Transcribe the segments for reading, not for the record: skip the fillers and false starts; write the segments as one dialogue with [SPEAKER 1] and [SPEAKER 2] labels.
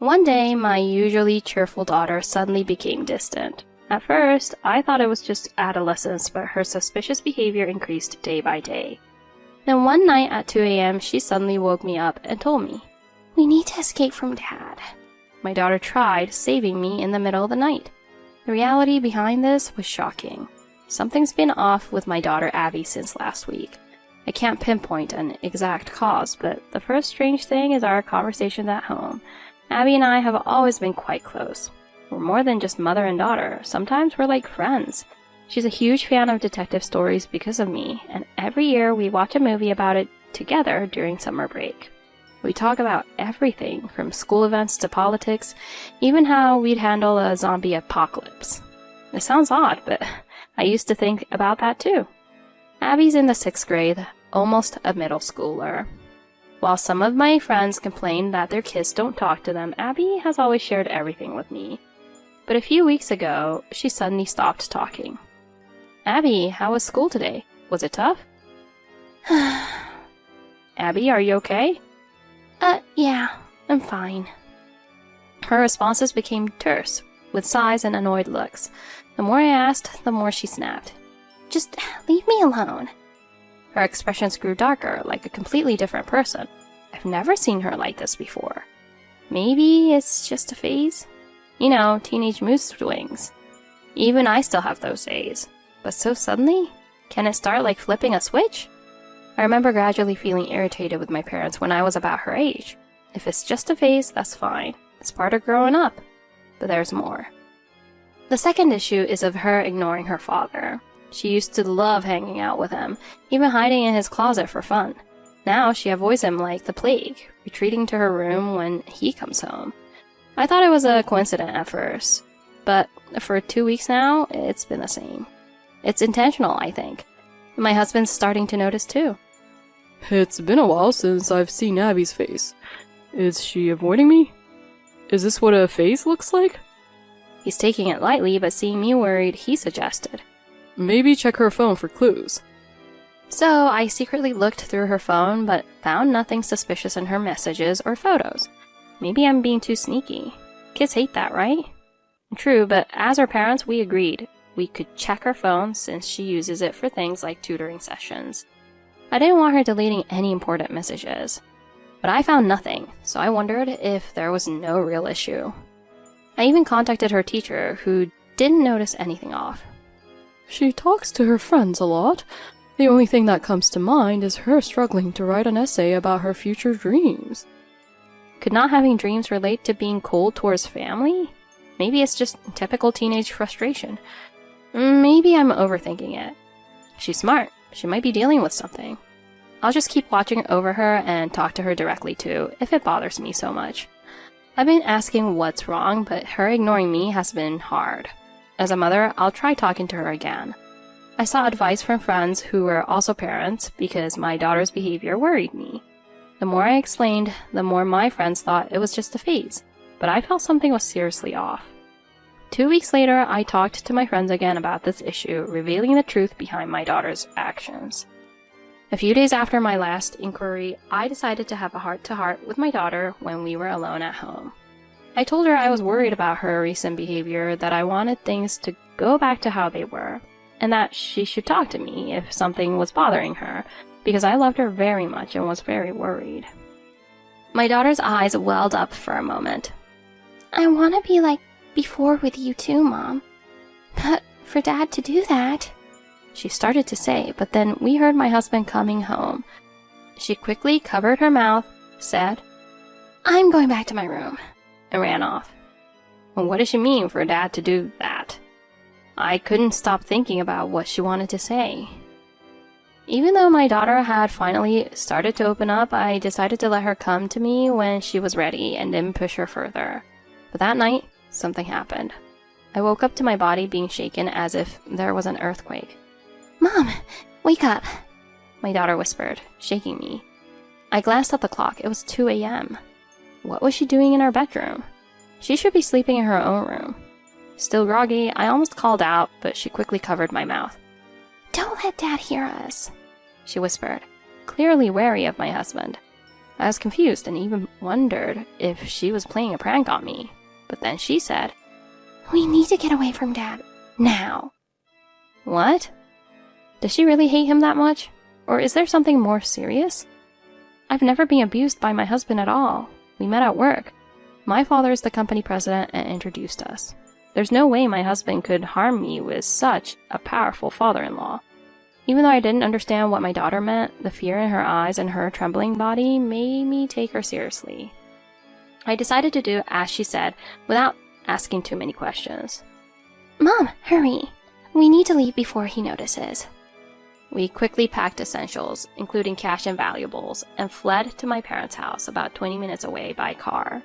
[SPEAKER 1] One day, my usually cheerful daughter suddenly became distant. At first, I thought it was just adolescence, but her suspicious behavior increased day by day. Then one night at 2 a.m., she suddenly woke me up and told me, "We need to escape from Dad." My daughter tried, saving me in the middle of the night. The reality behind this was shocking. Something's been off with my daughter Abby since last week. I can't pinpoint an exact cause, but the first strange thing is our conversations at home. Abby and I have always been quite close. We're more than just mother and daughter. Sometimes we're like friends. She's a huge fan of detective stories because of me, and every year we watch a movie about it together during summer break. We talk about everything from school events to politics, even how we'd handle a zombie apocalypse. It sounds odd, but I used to think about that too. Abby's in the 6th grade, almost a middle schooler. While some of my friends complain that their kids don't talk to them, Abby has always shared everything with me. But a few weeks ago, she suddenly stopped talking. "Abby, how was school today? Was it tough?" "Abby, are you okay?"
[SPEAKER 2] Yeah, I'm fine."
[SPEAKER 1] Her responses became terse, with sighs and annoyed looks. The more I asked, the more she snapped.
[SPEAKER 2] "Just leave me alone."
[SPEAKER 1] Her expressions grew darker, like a completely different person. I've never seen her like this before. Maybe it's just a phase? You know, teenage mood swings. Even I still have those days. But so suddenly? Can it start like flipping a switch? I remember gradually feeling irritated with my parents when I was about her age. If it's just a phase, that's fine. It's part of growing up. But there's more. The second issue is of her ignoring her father. She used to love hanging out with him, even hiding in his closet for fun. Now she avoids him like the plague, retreating to her room when he comes home. I thought it was a coincidence at first, but for 2 weeks now, it's been the same. It's intentional, I think. My husband's starting to notice too.
[SPEAKER 3] "It's been a while since I've seen Abby's face. Is she avoiding me? Is this what a phase looks like?"
[SPEAKER 1] He's taking it lightly, but seeing me worried, he suggested,
[SPEAKER 3] "Maybe check her phone for clues."
[SPEAKER 1] So I secretly looked through her phone, but found nothing suspicious in her messages or photos. Maybe I'm being too sneaky. Kids hate that, right? True, but as her parents, we agreed we could check her phone since she uses it for things like tutoring sessions. I didn't want her deleting any important messages. But I found nothing, so I wondered if there was no real issue. I even contacted her teacher, who didn't notice anything off.
[SPEAKER 3] "She talks to her friends a lot. The only thing that comes to mind is her struggling to write an essay about her future dreams."
[SPEAKER 1] Could not having dreams relate to being cold towards family? Maybe it's just typical teenage frustration. Maybe I'm overthinking it. She's smart. She might be dealing with something. I'll just keep watching over her and talk to her directly too, if it bothers me so much. I've been asking what's wrong, but her ignoring me has been hard. As a mother, I'll try talking to her again. I sought advice from friends who were also parents because my daughter's behavior worried me. The more I explained, the more my friends thought it was just a phase, but I felt something was seriously off. 2 weeks later, I talked to my friends again about this issue, revealing the truth behind my daughter's actions. A few days after my last inquiry, I decided to have a heart-to-heart with my daughter when we were alone at home. I told her I was worried about her recent behavior, that I wanted things to go back to how they were, and that she should talk to me if something was bothering her, because I loved her very much and was very worried. My daughter's eyes welled up for a moment.
[SPEAKER 2] "I want to be like before with you too, Mom. But for Dad to do that..."
[SPEAKER 1] She started to say, but then we heard my husband coming home. She quickly covered her mouth, said,
[SPEAKER 2] "I'm going back to my room,"
[SPEAKER 1] and ran off. Well, what does she mean for Dad to do that? I couldn't stop thinking about what she wanted to say. Even though my daughter had finally started to open up, I decided to let her come to me when she was ready and didn't push her further. But that night, something happened. I woke up to my body being shaken as if there was an earthquake.
[SPEAKER 2] "Mom, wake up,"
[SPEAKER 1] my daughter whispered, shaking me. I glanced at the clock. It was 2 a.m. What was she doing in our bedroom? She should be sleeping in her own room. Still groggy, I almost called out, but she quickly covered my mouth.
[SPEAKER 2] "Don't let Dad hear us,"
[SPEAKER 1] she whispered, clearly wary of my husband. I was confused and even wondered if she was playing a prank on me. But then she said,
[SPEAKER 2] We need to get away from Dad. Now.
[SPEAKER 1] "What? Does she really hate him that much? Or is there something more serious? I've never been abused by my husband at all. We met at work. My father is the company president and introduced us. There's no way my husband could harm me with such a powerful father-in-law." Even though I didn't understand what my daughter meant, the fear in her eyes and her trembling body made me take her seriously. I decided to do as she said without asking too many questions.
[SPEAKER 2] Mom, hurry. We need to leave before he notices.
[SPEAKER 1] We quickly packed essentials, including cash and valuables, and fled to my parents' house about 20 minutes away by car.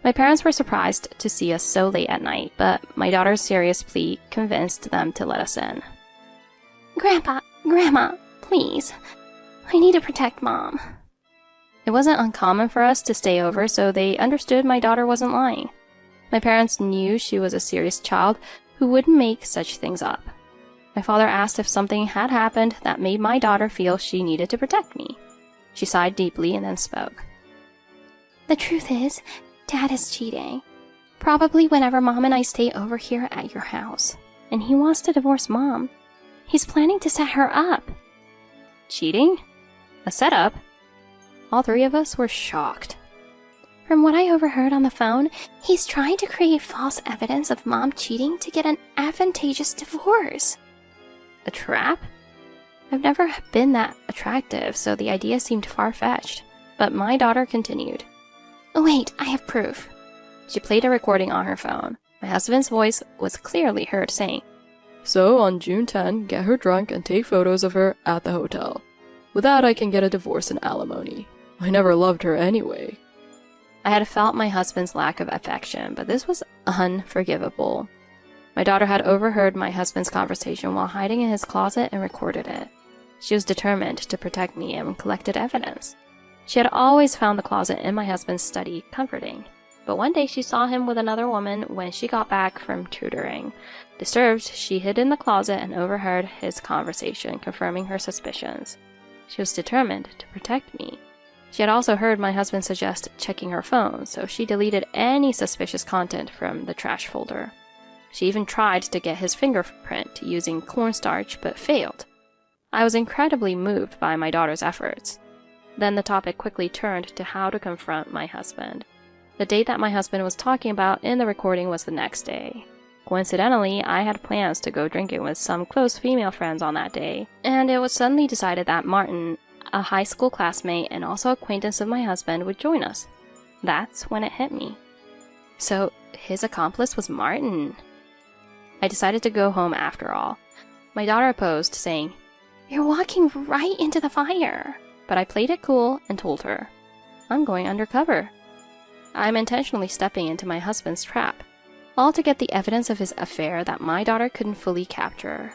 [SPEAKER 1] My parents were surprised to see us so late at night, but my daughter's serious plea convinced them to let us in.
[SPEAKER 2] Grandma, please. I need to protect Mom.
[SPEAKER 1] It wasn't uncommon for us to stay over, so they understood my daughter wasn't lying. My parents knew she was a serious child who wouldn't make such things up. My father asked if something had happened that made my daughter feel she needed to protect me. She sighed deeply and then spoke.
[SPEAKER 2] The truth is, Dad is cheating. Probably whenever Mom and I stay over here at your house. And he wants to divorce Mom. He's planning to set her up.
[SPEAKER 1] Cheating? A setup? All three of us were shocked.
[SPEAKER 2] From what I overheard on the phone, he's trying to create false evidence of Mom cheating to get an advantageous divorce.
[SPEAKER 1] A trap? I've never been that attractive, so the idea seemed far-fetched. But my daughter continued.
[SPEAKER 2] Wait, I have proof.
[SPEAKER 1] She played a recording on her phone. My husband's voice was clearly heard saying,
[SPEAKER 3] "So on June 10, get her drunk and take photos of her at the hotel. With that, I can get a divorce and alimony. I never loved her anyway."
[SPEAKER 1] I had felt my husband's lack of affection, but this was unforgivable. My daughter had overheard my husband's conversation while hiding in his closet and recorded it. She was determined to protect me and collected evidence. She had always found the closet in my husband's study comforting, but one day she saw him with another woman when she got back from tutoring. Disturbed, she hid in the closet and overheard his conversation, confirming her suspicions. She was determined to protect me. She had also heard my husband suggest checking her phone, so she deleted any suspicious content from the trash folder. She even tried to get his fingerprint using cornstarch, but failed. I was incredibly moved by my daughter's efforts. Then the topic quickly turned to how to confront my husband. The date that my husband was talking about in the recording was the next day. Coincidentally, I had plans to go drinking with some close female friends on that day, and it was suddenly decided that Martin, a high school classmate and also acquaintance of my husband, would join us. That's when it hit me. So his accomplice was Martin. I decided to go home after all. My daughter opposed, saying,
[SPEAKER 2] You're walking right into the fire.
[SPEAKER 1] But I played it cool and told her, I'm going undercover. I'm intentionally stepping into my husband's trap, all to get the evidence of his affair that my daughter couldn't fully capture.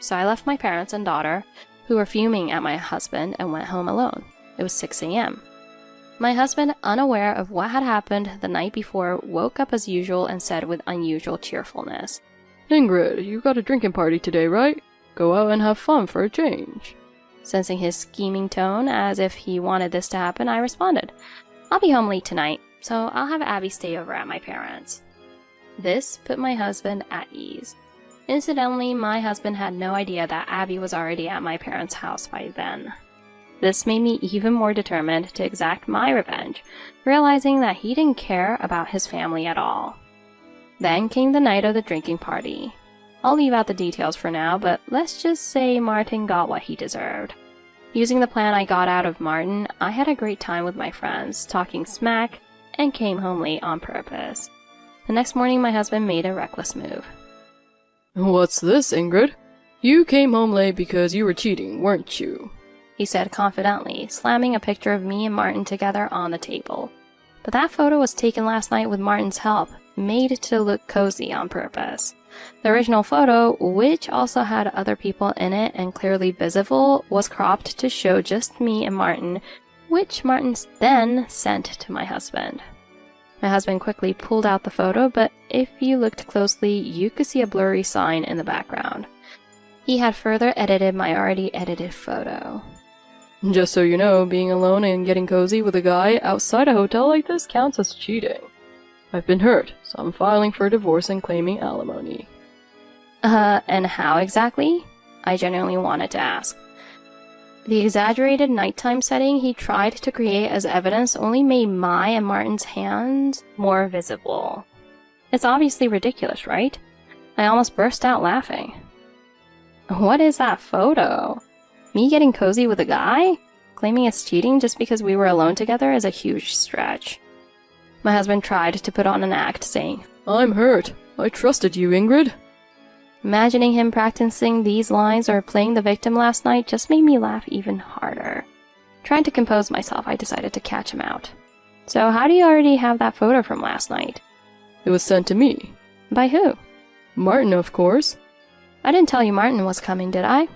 [SPEAKER 1] So I left my parents and daughter, who were fuming at my husband, and went home alone. It was 6 a.m. My husband, unaware of what had happened the night before, woke up as usual and said with unusual cheerfulness,
[SPEAKER 3] "Ingrid, you got a drinking party today, right? Go out and have fun for a change."
[SPEAKER 1] Sensing his scheming tone, as if he wanted this to happen, I responded, I'll be home late tonight, so I'll have Abby stay over at my parents'. This put my husband at ease. Incidentally, my husband had no idea that Abby was already at my parents' house by then. This made me even more determined to exact my revenge, realizing that he didn't care about his family at all. Then came the night of the drinking party. I'll leave out the details for now, but let's just say Martin got what he deserved. Using the plan I got out of Martin, I had a great time with my friends, talking smack, and came home late on purpose. The next morning, my husband made a reckless move.
[SPEAKER 3] "What's this, Ingrid? You came home late because you were cheating, weren't you?"
[SPEAKER 1] He said confidently, slamming a picture of me and Martin together on the table. But that photo was taken last night with Martin's help, made to look cozy on purpose. The original photo, which also had other people in it and clearly visible, was cropped to show just me and Martin, which Martin then sent to my husband. My husband quickly pulled out the photo, but if you looked closely, you could see a blurry sign in the background. He had further edited my already edited photo.
[SPEAKER 3] Just so you know, being alone and getting cozy with a guy outside a hotel like this counts as cheating. I've been hurt, so I'm filing for divorce and claiming alimony.
[SPEAKER 1] And how exactly? I genuinely wanted to ask. The exaggerated nighttime setting he tried to create as evidence only made my and Martin's hands more visible. It's obviously ridiculous, right? I almost burst out laughing. What is that photo? Me getting cozy with a guy? Claiming it's cheating just because we were alone together is a huge stretch. My husband tried to put on an act, saying,
[SPEAKER 3] I'm hurt. I trusted you, Ingrid.
[SPEAKER 1] Imagining him practicing these lines or playing the victim last night just made me laugh even harder. Trying to compose myself, I decided to catch him out. So how do you already have that photo from last night?
[SPEAKER 3] It was sent to me.
[SPEAKER 1] By who?
[SPEAKER 3] Martin, of course.
[SPEAKER 1] I didn't tell you Martin was coming, did I?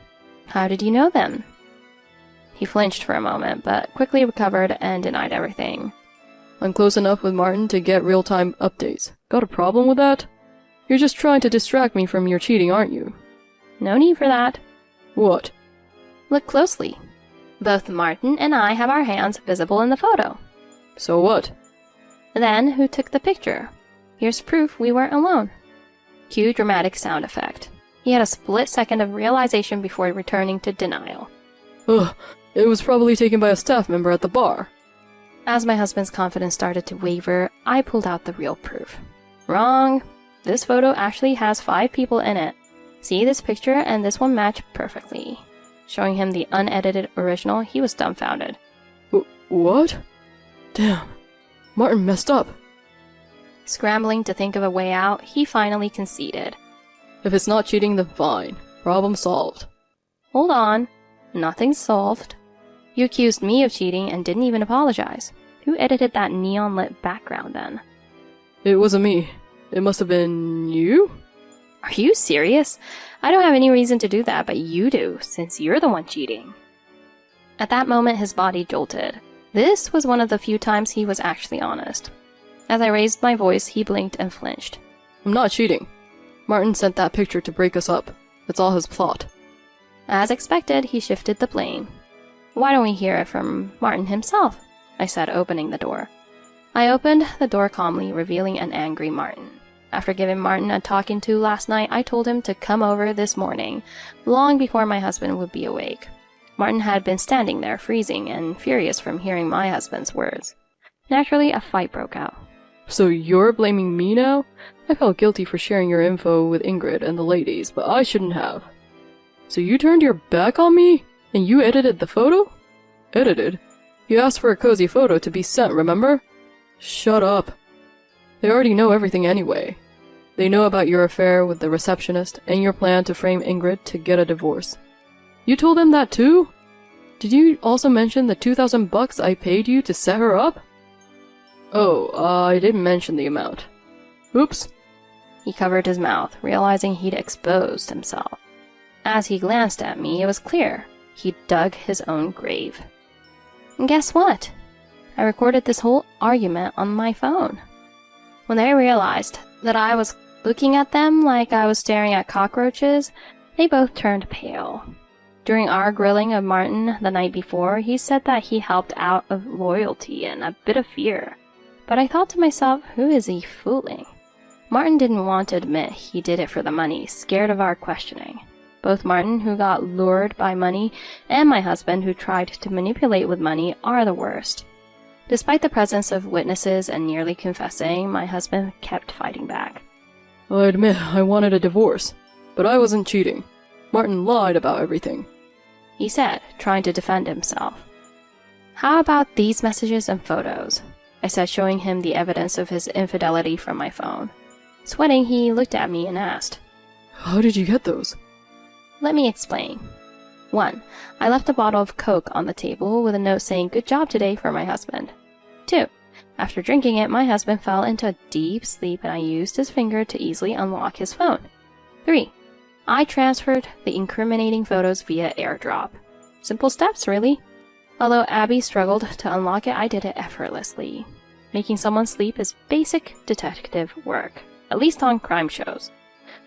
[SPEAKER 1] How did you know then? He flinched for a moment, but quickly recovered and denied everything.
[SPEAKER 3] I'm close enough with Martin to get real-time updates. Got a problem with that? You're just trying to distract me from your cheating, aren't you?
[SPEAKER 1] No need for that.
[SPEAKER 3] What?
[SPEAKER 1] Look closely. Both Martin and I have our hands visible in the photo.
[SPEAKER 3] So what?
[SPEAKER 1] Then, who took the picture? Here's proof we weren't alone. Cue dramatic sound effect. He had a split second of realization before returning to denial.
[SPEAKER 3] Ugh, it was probably taken by a staff member at the bar.
[SPEAKER 1] As my husband's confidence started to waver, I pulled out the real proof. Wrong. This photo actually has 5 people in it. See, this picture and this one match perfectly. Showing him the unedited original, he was dumbfounded.
[SPEAKER 3] What? Damn. Martin messed up.
[SPEAKER 1] Scrambling to think of a way out, he finally conceded.
[SPEAKER 3] If it's not cheating, then fine. Problem solved.
[SPEAKER 1] Hold on. Nothing's solved. You accused me of cheating and didn't even apologize. Who edited that neon-lit background then?
[SPEAKER 3] It wasn't me. It must have been you?
[SPEAKER 1] Are you serious? I don't have any reason to do that, but you do, since you're the one cheating. At that moment, his body jolted. This was one of the few times he was actually honest. As I raised my voice, he blinked and flinched.
[SPEAKER 3] I'm not cheating. Martin sent that picture to break us up. It's all his plot.
[SPEAKER 1] As expected, he shifted the blame. Why don't we hear it from Martin himself? I said, opening the door. I opened the door calmly, revealing an angry Martin. After giving Martin a talking to last night, I told him to come over this morning, long before my husband would be awake. Martin had been standing there, freezing and furious from hearing my husband's words. Naturally, a fight broke out.
[SPEAKER 3] So you're blaming me now? I felt guilty for sharing your info with Ingrid and the ladies, but I shouldn't have. So you turned your back on me? And you edited the photo? Edited? You asked for a cozy photo to be sent, remember? Shut up. They already know everything anyway. They know about your affair with the receptionist and your plan to frame Ingrid to get a divorce. You told them that too? Did you also mention the $2,000 I paid you to set her up? Oh, I didn't mention the amount. Oops.
[SPEAKER 1] He covered his mouth, realizing he'd exposed himself. As he glanced at me, it was clear. He dug his own grave. And guess what? I recorded this whole argument on my phone. When they realized that I was looking at them like I was staring at cockroaches, they both turned pale. During our grilling of Martin the night before, he said that he helped out of loyalty and a bit of fear. But I thought to myself, who is he fooling? Martin didn't want to admit he did it for the money, scared of our questioning. Both Martin, who got lured by money, and my husband, who tried to manipulate with money, are the worst. Despite the presence of witnesses and nearly confessing, my husband kept fighting back.
[SPEAKER 3] I admit I wanted a divorce, but I wasn't cheating. Martin lied about everything,
[SPEAKER 1] he said, trying to defend himself. How about these messages and photos? I said, showing him the evidence of his infidelity from my phone. Sweating, he looked at me and asked,
[SPEAKER 3] How did you get those?
[SPEAKER 1] Let me explain. 1. I left a bottle of Coke on the table with a note saying good job today for my husband. 2. After drinking it, my husband fell into a deep sleep and I used his finger to easily unlock his phone. 3. I transferred the incriminating photos via AirDrop. Simple steps, really. Although Abby struggled to unlock it, I did it effortlessly. Making someone sleep is basic detective work, at least on crime shows.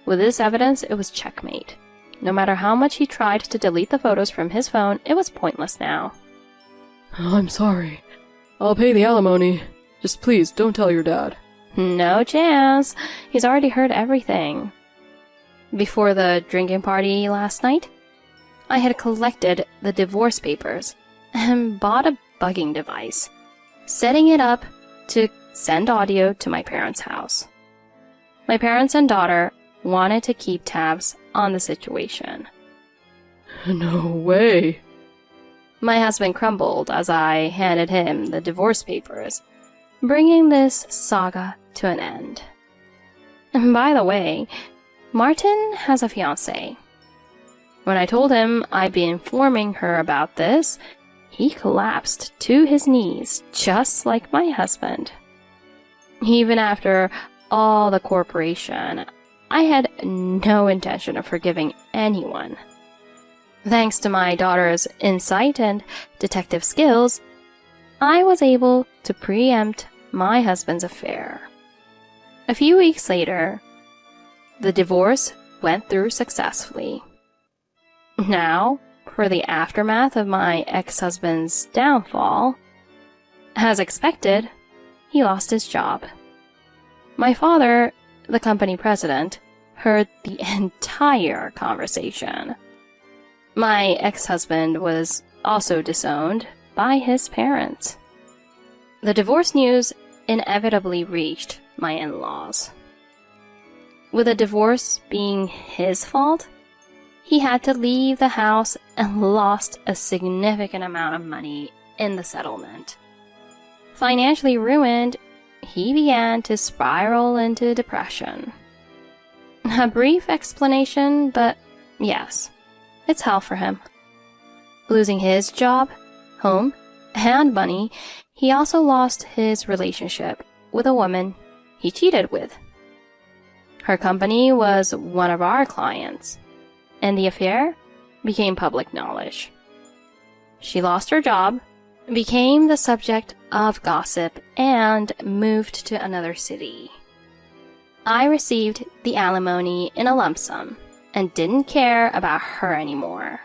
[SPEAKER 1] With this evidence, it was checkmate. No matter how much he tried to delete the photos from his phone, it was pointless now.
[SPEAKER 3] I'm sorry. I'll pay the alimony. Just please don't tell your dad.
[SPEAKER 1] No chance. He's already heard everything. Before the drinking party last night, I had collected the divorce papers and bought a bugging device, setting it up to send audio to my parents' house. My parents and daughter wanted to keep tabs on the situation.
[SPEAKER 3] No way.
[SPEAKER 1] My husband crumbled as I handed him the divorce papers, bringing this saga to an end. And by the way, Martin has a fiancée. When I told him I'd be informing her about this, he collapsed to his knees, just like my husband. Even after all the corporation, I had no intention of forgiving anyone. Thanks to my daughter's insight and detective skills, I was able to preempt my husband's affair. A few weeks later, the divorce went through successfully. Now, for the aftermath of my ex-husband's downfall, as expected, he lost his job. My father, the company president, heard the entire conversation. My ex-husband was also disowned by his parents. The divorce news inevitably reached my in-laws. With the divorce being his fault, he had to leave the house and lost a significant amount of money in the settlement. Financially ruined, he began to spiral into depression. A brief explanation, but yes, it's hell for him. Losing his job, home, and money, he also lost his relationship with a woman he cheated with. Her company was one of our clients, and the affair became public knowledge. She lost her job, became the subject of gossip, and moved to another city. I received the alimony in a lump sum and didn't care about her anymore.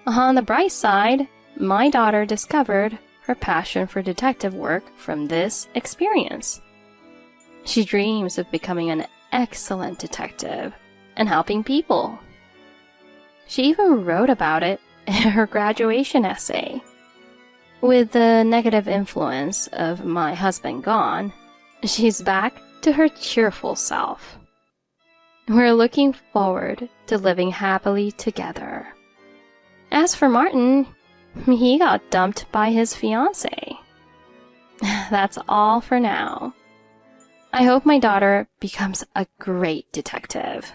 [SPEAKER 1] On the bright side, my daughter discovered her passion for detective work from this experience. She dreams of becoming an excellent detective and helping people. She even wrote about it in her graduation essay. With the negative influence of my husband gone, she's back to her cheerful self. We're looking forward to living happily together. As for Martin, he got dumped by his fiancée. That's all for now. I hope my daughter becomes a great detective.